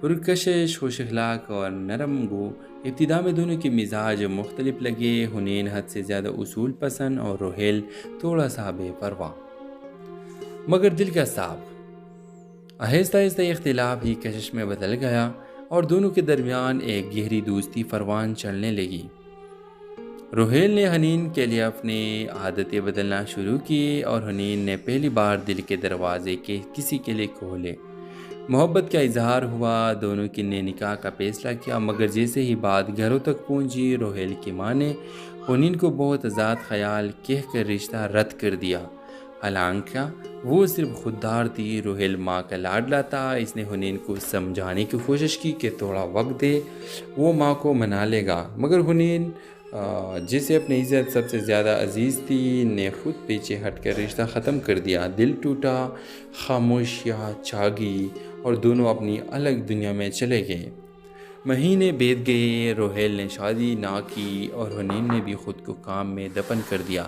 پرکشش، خوش اخلاق اور نرم گو۔ ابتدا میں دونوں کے مزاج مختلف لگے، حنین حد سے زیادہ اصول پسند اور روہیل تھوڑا سا بے پرواہ مگر دل کا صاف۔ آہستہ آہستہ اختلاف ہی کشش میں بدل گیا اور دونوں کے درمیان ایک گہری دوستی پروان چڑھنے لگی۔ روہیل نے حنین کے لیے اپنی عادتیں بدلنا شروع کی اور حنین نے پہلی بار دل کے دروازے کے کسی کے لیے کھولے۔ محبت کا اظہار ہوا، دونوں کی نے نکاح کا فیصلہ کیا، مگر جیسے ہی بات گھروں تک پہنچی روہیل کی ماں نے حنین کو بہت آزاد خیال کہہ کر رشتہ رد کر دیا۔ حالانکہ وہ صرف خوددار تھی، روہیل ماں کا لاڈلا تھا۔ اس نے حنین کو سمجھانے کی کوشش کی کہ تھوڑا وقت دے، وہ ماں کو منا لے گا، مگر حنین جسے اپنی عزت سب سے زیادہ عزیز تھی نے خود پیچھے ہٹ کر رشتہ ختم کر دیا۔ دل ٹوٹا، خاموشیاں چھا گئی اور دونوں اپنی الگ دنیا میں چلے گئے۔ مہینے بیت گئے، روہیل نے شادی نہ کی اور حنین نے بھی خود کو کام میں دفن کر دیا،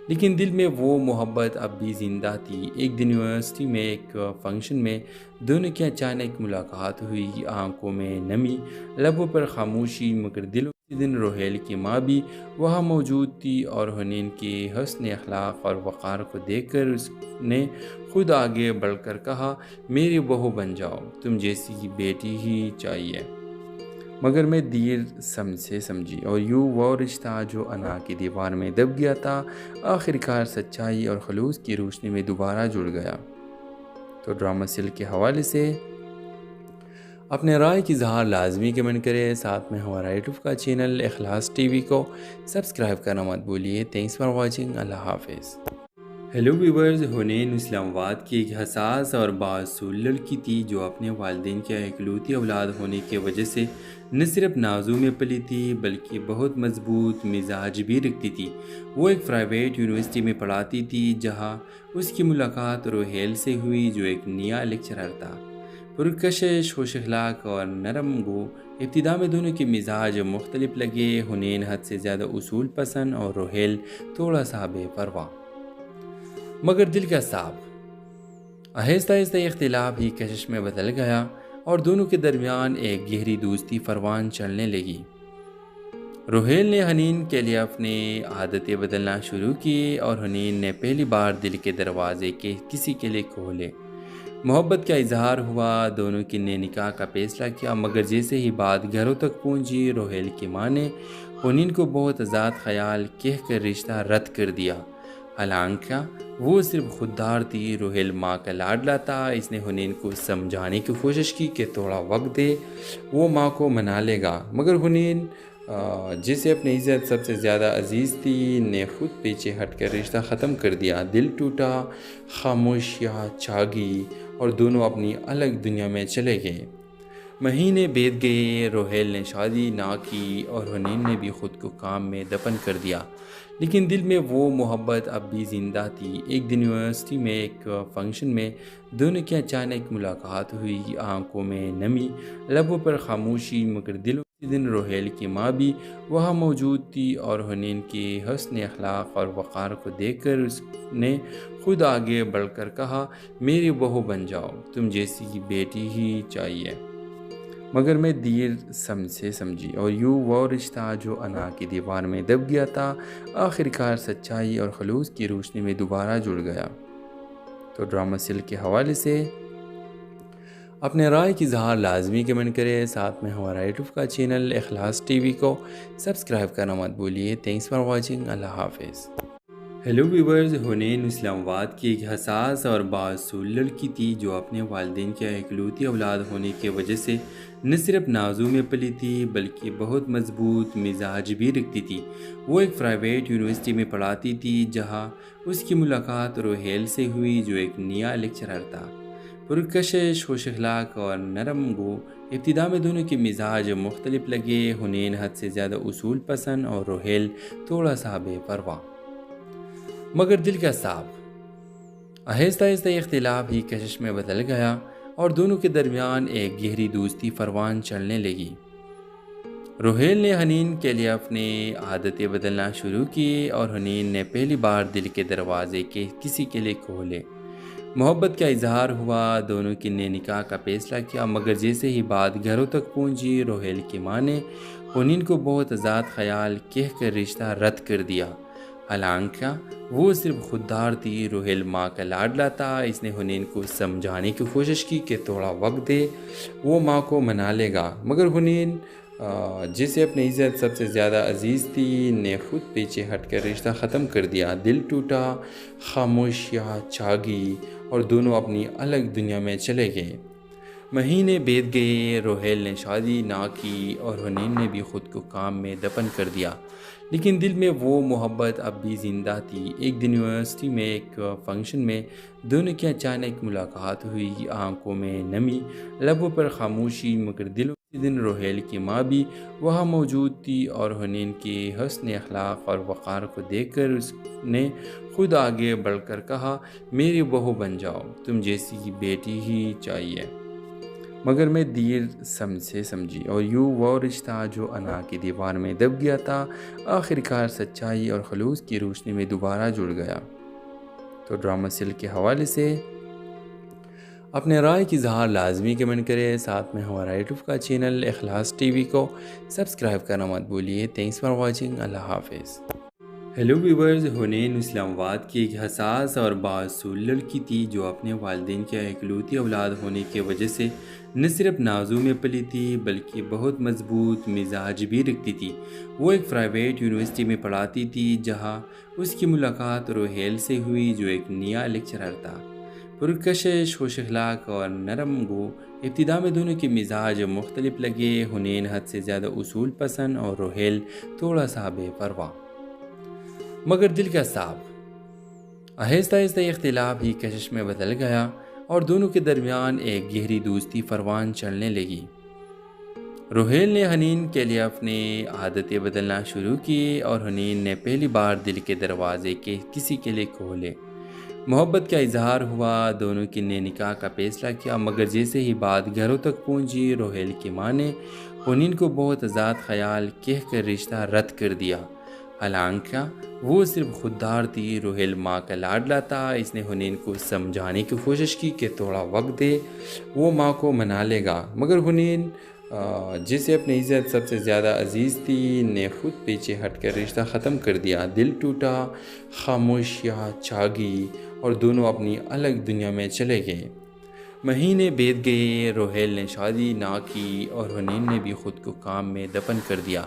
لیکن دل میں وہ محبت اب بھی زندہ تھی۔ ایک دن یونیورسٹی میں ایک فنکشن میں دونوں کی اچانک ملاقات ہوئی، آنکھوں میں نمی، لبوں پر خاموشی، مگر دلوں اسی دن روہیل کی ماں بھی وہاں موجود تھی، اور حنین کے حسن اخلاق اور وقار کو دیکھ کر اس نے خود آگے بڑھ کر کہا، میری بہو بن جاؤ، تم جیسی بیٹی ہی چاہیے۔ مگر میں دیر سے سمجھی، اور یوں وہ رشتہ جو انا کی دیوار میں دب گیا تھا آخر کار سچائی اور خلوص کی روشنی میں دوبارہ جڑ گیا۔ تو ڈرامہ سل کے حوالے سے اپنے رائے کی اظہار لازمی کمنٹ کریں، ساتھ میں ہمارا یوٹیوب کا چینل اخلاص ٹی وی کو سبسکرائب کرنا مت بھولیے۔ تھینکس فار واچنگ، اللہ حافظ۔ ہیلو ویورز، حنین اسلام آباد کی ایک حساس اور بااصول لڑکی تھی جو اپنے والدین کی اکلوتی اولاد ہونے کی وجہ سے نہ صرف نازوں میں پلی تھی بلکہ بہت مضبوط مزاج بھی رکھتی تھی۔ وہ ایک پرائیویٹ یونیورسٹی میں پڑھاتی تھی جہاں اس کی ملاقات روہیل سے ہوئی جو ایک نیا لیکچرر تھا، پرکشش، خوش اخلاق اور نرم گو۔ ابتدا میں دونوں کے مزاج مختلف لگے، حنین حد سے زیادہ اصول پسند اور روہیل تھوڑا سا بے پرواہ مگر دل کا صاف۔ آہستہ آہستہ یہ اختلاف ہی کشش میں بدل گیا اور دونوں کے درمیان ایک گہری دوستی پروان چلنے لگی۔ روہیل نے حنین کے لیے اپنی عادتیں بدلنا شروع کی اور حنین نے پہلی بار دل کے دروازے کے کسی کے لیے کھولے۔ محبت کا اظہار ہوا، دونوں کی نے نکاح کا فیصلہ کیا، مگر جیسے ہی بات گھروں تک پہنچی روہیل کی ماں نے حنین کو بہت آزاد خیال کہہ کر رشتہ رد کر دیا۔ حالانکہ وہ صرف خوددار تھی، روہیل ماں کا لاڈلا تھا۔ اس نے حنین کو سمجھانے کی کوشش کی کہ تھوڑا وقت دے، وہ ماں کو منا لے گا، مگر حنین جسے اپنی عزت سب سے زیادہ عزیز تھی نے خود پیچھے ہٹ کر رشتہ ختم کر دیا۔ دل ٹوٹا، خاموشیاں چھا گئی اور دونوں اپنی الگ دنیا میں چلے گئے۔ مہینے بیت گئے، روہیل نے شادی نہ کی اور حنین نے بھی خود کو کام میں دفن کر دیا، لیکن دل میں وہ محبت اب بھی زندہ تھی۔ ایک دن یونیورسٹی میں ایک فنکشن میں دونوں کی اچانک ملاقات ہوئی، آنکھوں میں نمی، لبوں پر خاموشی، مگر دلوں اسی دن روہیل کی ماں بھی وہاں موجود تھی، اور حنین کے حسن اخلاق اور وقار کو دیکھ کر اس نے خود آگے بڑھ کر کہا، میری بہو بن جاؤ، تم جیسی بیٹی ہی چاہیے۔ مگر میں دیر سے سمجھی، اور یوں وہ رشتہ جو انا کی دیوار میں دب گیا تھا آخر کار سچائی اور خلوص کی روشنی میں دوبارہ جڑ گیا۔ تو ڈرامہ سل کے حوالے سے اپنے رائے کی اظہار لازمی کمنٹ کریں، ساتھ میں ہمارا یوٹیوب کا چینل اخلاص ٹی وی کو سبسکرائب کرنا مت بھولیے۔ تھینکس فار واچنگ، اللہ حافظ۔ ہیلو ویورز، حنین اسلام آباد کی ایک حساس اور بااصول لڑکی تھی جو اپنے والدین کی اکلوتی اولاد ہونے کی وجہ سے نہ صرف نازوں میں پلی تھی بلکہ بہت مضبوط مزاج بھی رکھتی تھی۔ وہ ایک پرائیویٹ یونیورسٹی میں پڑھاتی تھی جہاں اس کی ملاقات روہیل سے ہوئی جو ایک نیا لیکچرر تھا، پرکشش، خوش اخلاق اور نرم گو۔ ابتدا میں دونوں کے مزاج مختلف لگے، حنین حد سے زیادہ اصول پسند اور روہیل تھوڑا سا بے پرواہ مگر دل کا صاف۔ آہستہ آہستہ یہ اختلاف ہی کشش میں بدل گیا اور دونوں کے درمیان ایک گہری دوستی پروان چلنے لگی۔ روہیل نے حنین کے لیے اپنی عادتیں بدلنا شروع کی اور حنین نے پہلی بار دل کے دروازے کے کسی کے لیے کھولے۔ محبت کا اظہار ہوا، دونوں کی نے نکاح کا فیصلہ کیا، مگر جیسے ہی بات گھروں تک پہنچی روہیل کی ماں نے حنین کو بہت آزاد خیال کہہ کر رشتہ رد کر دیا۔ حالانکہ وہ صرف خوددار تھی، روہیل ماں کا لاڈلا تھا۔ اس نے حنین کو سمجھانے کی کوشش کی کہ تھوڑا وقت دے، وہ ماں کو منا لے گا، مگر حنین جسے اپنی عزت سب سے زیادہ عزیز تھی نے خود پیچھے ہٹ کر رشتہ ختم کر دیا۔ دل ٹوٹا، خاموشیاں چھا گئی اور دونوں اپنی الگ دنیا میں چلے گئے۔ مہینے بیت گئے، روہیل نے شادی نہ کی اور حنین نے بھی خود کو کام میں دفن کر دیا، لیکن دل میں وہ محبت اب بھی زندہ تھی۔ ایک دن یونیورسٹی میں ایک فنکشن میں دونوں کی اچانک ملاقات ہوئی، آنکھوں میں نمی، لبوں پر خاموشی، مگر دلوں اسی دن روہیل کی ماں بھی وہاں موجود تھی، اور حنین کے حسن اخلاق اور وقار کو دیکھ کر اس نے خود آگے بڑھ کر کہا، میری بہو بن جاؤ، تم جیسی بیٹی ہی چاہیے۔ مگر میں دیر سے سمجھی اور یوں وہ رشتہ جو انا کی دیوار میں دب گیا تھا آخر کار سچائی اور خلوص کی روشنی میں دوبارہ جڑ گیا۔ تو ڈرامہ سیل کے حوالے سے اپنے رائے کی اظہار لازمی کمنٹ کریں، ساتھ میں ہمارا یوٹیوب کا چینل اخلاص ٹی وی کو سبسکرائب کرنا مت بھولیے۔ تھینکس فار واچنگ، اللہ حافظ۔ ہیلو ویورز، حنین اسلام آباد کی ایک حساس اور بااصول لڑکی تھی جو اپنے والدین کے اکلوتی اولاد ہونے کی وجہ سے نہ صرف نازوں میں پلی تھی بلکہ بہت مضبوط مزاج بھی رکھتی تھی۔ وہ ایک پرائیویٹ یونیورسٹی میں پڑھاتی تھی جہاں اس کی ملاقات روہیل سے ہوئی جو ایک نیا لیکچرر تھا، پرکشش، خوش اخلاق اور نرم گو۔ ابتدا میں دونوں کے مزاج مختلف لگے، حنین حد سے زیادہ اصول پسند اور روہیل تھوڑا سا بے پرواہ مگر دل کا صاف۔ آہستہ آہستہ یہ اختلاف ہی کشش میں بدل گیا اور دونوں کے درمیان ایک گہری دوستی پروان چڑھنے لگی۔ روہیل نے حنین کے لیے اپنی عادتیں بدلنا شروع کی اور حنین نے پہلی بار دل کے دروازے کے کسی کے لیے کھولے۔ محبت کا اظہار ہوا، دونوں کی نے نکاح کا فیصلہ کیا، مگر جیسے ہی بات گھروں تک پہنچی روہیل کی ماں نے حنین کو بہت آزاد خیال کہہ کر رشتہ رد کر دیا۔ حالانکہ وہ صرف خوددار تھی، روہیل ماں کا لاڈلا تھا۔ اس نے حنین کو سمجھانے کی کوشش کی کہ تھوڑا وقت دے، وہ ماں کو منا لے گا، مگر حنین جسے اپنی عزت سب سے زیادہ عزیز تھی نے خود پیچھے ہٹ کر رشتہ ختم کر دیا۔ دل ٹوٹا، خاموشیاں چھا گئی اور دونوں اپنی الگ دنیا میں چلے گئے۔ مہینے بیت گئے، روہیل نے شادی نہ کی اور حنین نے بھی خود کو کام میں دفن کر دیا،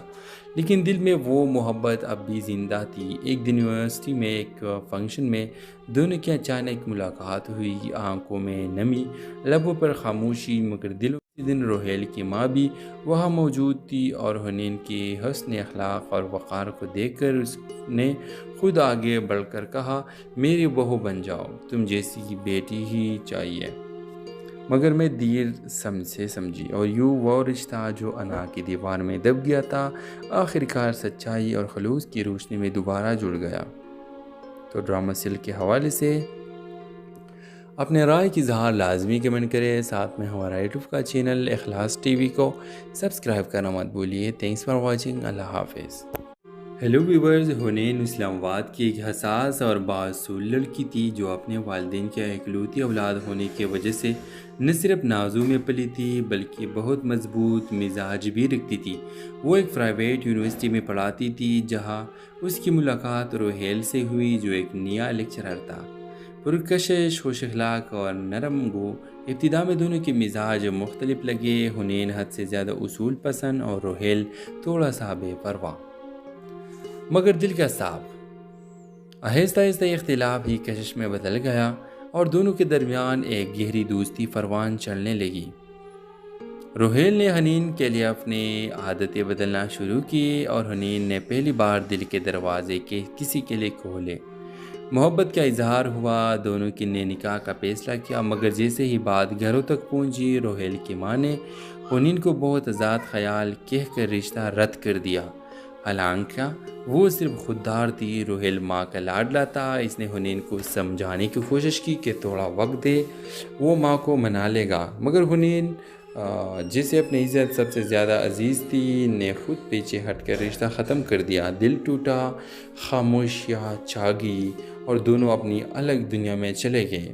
لیکن دل میں وہ محبت اب بھی زندہ تھی۔ ایک دن یونیورسٹی میں ایک فنکشن میں دونوں کی اچانک ملاقات ہوئی، آنکھوں میں نمی، لبوں پر خاموشی، مگر دلوں اسی دن روہیل کی ماں بھی وہاں موجود تھی اور حنین کی حسن اخلاق اور وقار کو دیکھ کر اس نے خود آگے بڑھ کر کہا، میری بہو بن جاؤ، تم جیسی بیٹی ہی چاہیے۔ مگر میں دیر سے سمجھی اور یوں وہ رشتہ جو انا کی دیوار میں دب گیا تھا آخر کار سچائی اور خلوص کی روشنی میں دوبارہ جڑ گیا۔ تو ڈرامہ سیل کے حوالے سے اپنے رائے کی اظہار لازمی کمنٹ کریں، ساتھ میں ہمارا یوٹیوب کا چینل اخلاص ٹی وی کو سبسکرائب کرنا مت بھولیے۔ تھینکس فار واچنگ، اللہ حافظ۔ ہیلو ویورز، حنین اسلام آباد کی ایک حساس اور بااصول لڑکی تھی جو اپنے والدین کے اکلوتی اولاد ہونے کی وجہ سے نہ صرف نازوں میں پلی تھی بلکہ بہت مضبوط مزاج بھی رکھتی تھی۔ وہ ایک پرائیویٹ یونیورسٹی میں پڑھاتی تھی جہاں اس کی ملاقات روہیل سے ہوئی جو ایک نیا لیکچرر تھا، پرکشش، خوش اخلاق اور نرم گو۔ ابتدا میں دونوں کے مزاج مختلف لگے، حنین حد سے زیادہ اصول پسند اور روہیل تھوڑا سا بے پرواہ مگر دل کا صاف۔ آہستہ آہستہ یہ اختلاف ہی کشش میں بدل گیا اور دونوں کے درمیان ایک گہری دوستی پروان چڑھنے لگی۔ روہیل نے حنین کے لیے اپنی عادتیں بدلنا شروع کی اور حنین نے پہلی بار دل کے دروازے کے کسی کے لیے کھولے۔ محبت کا اظہار ہوا، دونوں کی نے نکاح کا فیصلہ کیا، مگر جیسے ہی بات گھروں تک پہنچی روہیل کی ماں نے حنین کو بہت آزاد خیال کہہ کر رشتہ رد کر دیا۔ حالانکہ وہ صرف خوددار تھی، روہیل ماں کا لاڈلا تھا۔ اس نے حنین کو سمجھانے کی کوشش کی کہ تھوڑا وقت دے، وہ ماں کو منا لے گا، مگر حنین جسے اپنی عزت سب سے زیادہ عزیز تھی نے خود پیچھے ہٹ کر رشتہ ختم کر دیا۔ دل ٹوٹا، خاموشیاں چھا گئی اور دونوں اپنی الگ دنیا میں چلے گئے۔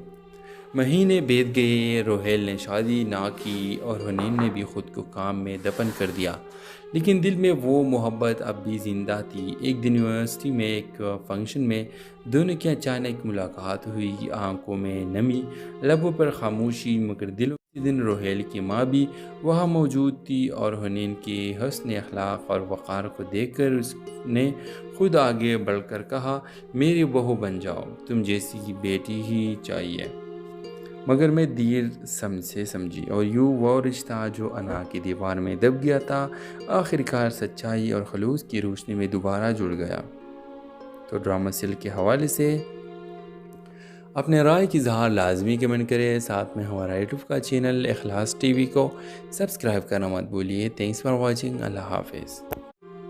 مہینے بیت گئے، روہیل نے شادی نہ کی اور حنین نے بھی خود کو کام میں دفن کر دیا، لیکن دل میں وہ محبت اب بھی زندہ تھی۔ ایک دن یونیورسٹی میں ایک فنکشن میں دونوں کی اچانک ملاقات ہوئی، آنکھوں میں نمی، لبوں پر خاموشی، مگر دلوں اسی دن روہیل کی ماں بھی وہاں موجود تھی اور حنین کی حسن اخلاق اور وقار کو دیکھ کر اس نے خود آگے بڑھ کر کہا، میری بہو بن جاؤ، تم جیسی بیٹی ہی چاہیے۔ مگر میں دیر سے سمجھی اور یوں وہ رشتہ جو انا کی دیوار میں دب گیا تھا آخر کار سچائی اور خلوص کی روشنی میں دوبارہ جڑ گیا۔ تو ڈرامہ سیل کے حوالے سے اپنے رائے کی اظہار لازمی کمنٹ کریں، ساتھ میں ہمارا یوٹیوب کا چینل اخلاص ٹی وی کو سبسکرائب کرنا مت بھولیے۔ تھینکس فار واچنگ، اللہ حافظ۔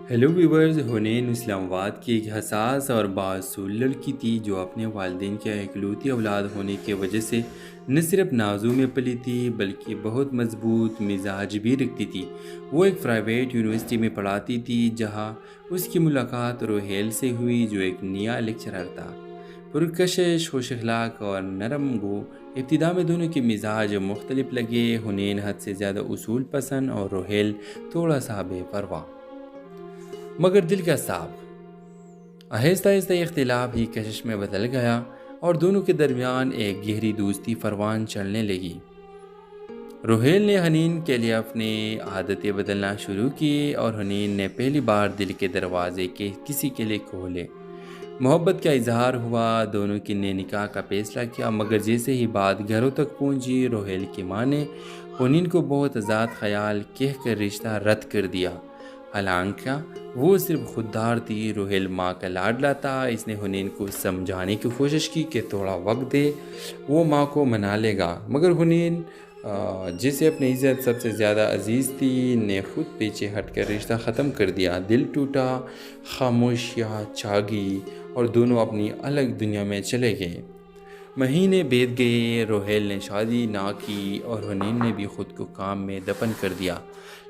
ہیلو ویورز، حنین اسلام آباد کی ایک حساس اور باصول لڑکی تھی جو اپنے والدین کی اکلوتی اولاد ہونے کی وجہ سے نہ صرف نازوں میں پلی تھی بلکہ بہت مضبوط مزاج بھی رکھتی تھی۔ وہ ایک پرائیویٹ یونیورسٹی میں پڑھاتی تھی جہاں اس کی ملاقات روہیل سے ہوئی جو ایک نیا لیکچرر تھا، پرکشش، خوش اخلاق اور نرم گو۔ ابتدا میں دونوں کے مزاج مختلف لگے، حنین حد سے زیادہ اصول پسند اور روہیل تھوڑا سا بے پرواہ مگر دل کا صاف۔ آہستہ آہستہ یہ اختلاف ہی کشش میں بدل گیا اور دونوں کے درمیان ایک گہری دوستی پروان چڑھنے لگی۔ روہیل نے حنین کے لیے اپنی عادتیں بدلنا شروع کی اور حنین نے پہلی بار دل کے دروازے کے کسی کے لیے کھولے۔ محبت کا اظہار ہوا، دونوں کی نے نکاح کا فیصلہ کیا، مگر جیسے ہی بات گھروں تک پہنچی، روہیل کی ماں نے حنین کو بہت آزاد خیال کہہ کر رشتہ رد کر دیا۔ حالانکہ وہ صرف خوددار تھی، روہیل ماں کا لاڈلا تھا۔ اس نے حنین کو سمجھانے کی کوشش کی کہ تھوڑا وقت دے، وہ ماں کو منا لے گا، مگر حنین جسے اپنی عزت سب سے زیادہ عزیز تھی نے خود پیچھے ہٹ کر رشتہ ختم کر دیا۔ دل ٹوٹا، خاموشیاں چھا گئی اور دونوں اپنی الگ دنیا میں چلے گئے۔ مہینے بیت گئے، روہیل نے شادی نہ کی اور حنین نے بھی خود کو کام میں دفن کر دیا،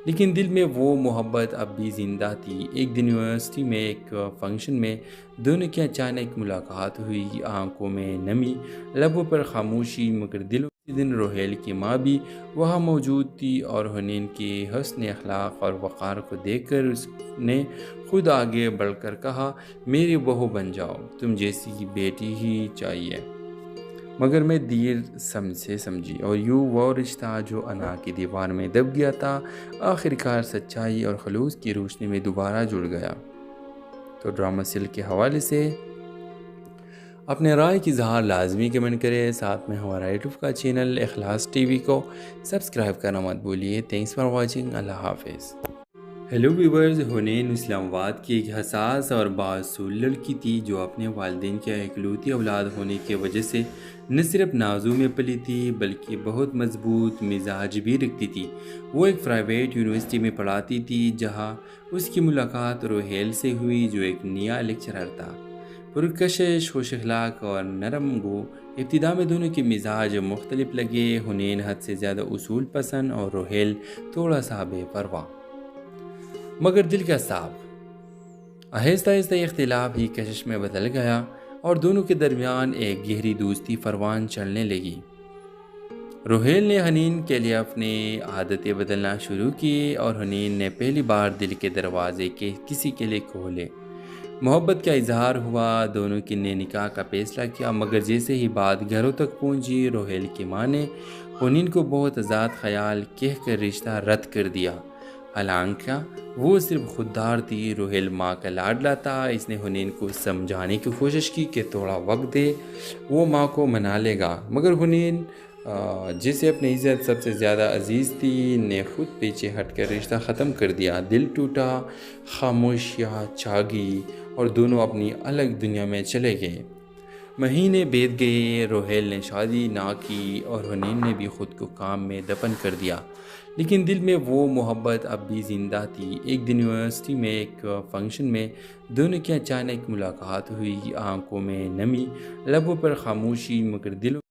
لیکن دل میں وہ محبت اب بھی زندہ تھی۔ ایک دن یونیورسٹی میں ایک فنکشن میں دونوں کی اچانک ملاقات ہوئی، آنکھوں میں نمی، لبوں پر خاموشی، مگر دلوں اسی دن روہیل کی ماں بھی وہاں موجود تھی اور حنین کی حسن اخلاق اور وقار کو دیکھ کر اس نے خود آگے بڑھ کر کہا، میری بہو بن جاؤ، تم جیسی بیٹی ہی چاہیے۔ مگر میں دیر سے سمجھی اور یوں وہ رشتہ جو انا کی دیوار میں دب گیا تھا آخرکار سچائی اور خلوص کی روشنی میں دوبارہ جڑ گیا۔ تو ڈرامہ سیل کے حوالے سے اپنے رائے کی اظہار لازمی کمنٹ کرے، ساتھ میں ہمارا یوٹیوب کا چینل اخلاص ٹی وی کو سبسکرائب کرنا مت بھولیے۔ تھینکس فار واچنگ، اللہ حافظ۔ ہیلو ویورز، حنین اسلام آباد کی ایک حساس اور باصول لڑکی تھی جو اپنے والدین کی اکلوتی اولاد ہونے کی وجہ سے نہ صرف نازوں میں پلی تھی بلکہ بہت مضبوط مزاج بھی رکھتی تھی۔ وہ ایک پرائیویٹ یونیورسٹی میں پڑھاتی تھی جہاں اس کی ملاقات روہیل سے ہوئی جو ایک نیا لیکچرر تھا، پرکشش، خوش اخلاق اور نرم گو۔ ابتدا میں دونوں کے مزاج مختلف لگے، حنین حد سے زیادہ اصول پسند اور روہیل تھوڑا سا بے پرواہ مگر دل کا صاف۔ آہستہ آہستہ یہ اختلاف ہی کشش میں بدل گیا اور دونوں کے درمیان ایک گہری دوستی پروان چڑھنے لگی۔ روہیل نے حنین کے لیے اپنی عادتیں بدلنا شروع کی اور حنین نے پہلی بار دل کے دروازے کے کسی کے لیے کھولے۔ محبت کا اظہار ہوا، دونوں کی نے نکاح کا فیصلہ کیا، مگر جیسے ہی بات گھروں تک پہنچی، روہیل کی ماں نے حنین کو بہت آزاد خیال کہہ کر رشتہ رد کر دیا۔ حالانکہ وہ صرف خوددار تھی، روہیل ماں کا لاڈلا تھا۔ اس نے حنین کو سمجھانے کی کوشش کی کہ تھوڑا وقت دے، وہ ماں کو منا لے گا، مگر حنین جسے اپنی عزت سب سے زیادہ عزیز تھی نے خود پیچھے ہٹ کر رشتہ ختم کر دیا۔ دل ٹوٹا، خاموشیاں چھا گئی اور دونوں اپنی الگ دنیا میں چلے گئے۔ مہینے بیت گئے، روہیل نے شادی نہ کی اور حنین نے بھی خود کو کام میں دفن کر دیا، لیکن دل میں وہ محبت اب بھی زندہ تھی۔ ایک دن یونیورسٹی میں ایک فنکشن میں دونوں کی اچانک ملاقات ہوئی، آنکھوں میں نمی، لبوں پر خاموشی، مگر دلوں